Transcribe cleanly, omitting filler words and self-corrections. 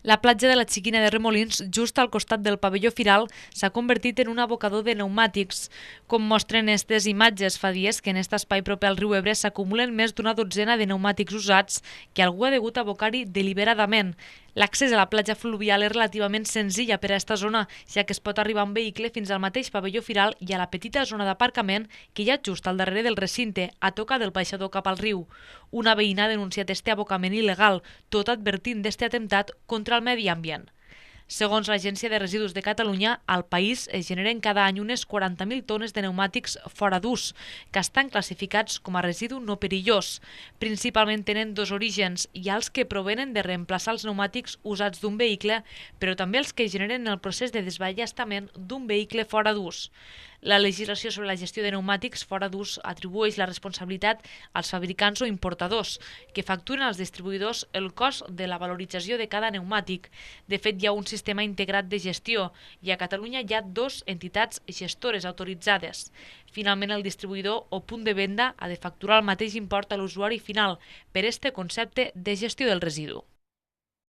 La platja de la Xiquina de Remolins, just al costat del pavelló firal, s'ha convertit en un abocador de pneumàtics. Com mostren aquestes imatges, fa dies que en aquest espai proper al riu Ebre s'acumulen més d'una dotzena de pneumàtics usats que algú ha degut abocar-hi deliberadament. L'accés a la platja fluvial és relativament senzilla per a aquesta zona, ja que es pot arribar en vehicle fins al mateix pavelló firal i a la petita zona d'aparcament que hi ha just al darrere del recinte, a tocar del baixador cap al riu. Una veïna ha denunciat este abocament il·legal, tot advertint d'este atemptat contra el medi ambient. Segons l'Agència de Residus de Catalunya, al país es generen cada any unes 40.000 tones de pneumàtics fora d'ús, que estan classificats com a residu no perillós. Principalment tenen dos orígens. Hi ha els que provenen de reemplaçar els pneumàtics usats d'un vehicle, però també els que generen el procés de desballestament d'un vehicle fora d'ús. La legislació sobre la gestió de pneumàtics fora d'ús atribueix la responsabilitat als fabricants o importadors, que facturen als distribuïdors el cost de la valorització de cada pneumàtic. De fet, hi ha un sistema integrat de gestió i a Catalunya hi ha dues entitats gestores autoritzades. Finalment, el distribuïdor o punt de venda ha de facturar el mateix import a l'usuari final per este concepte de gestió del residu.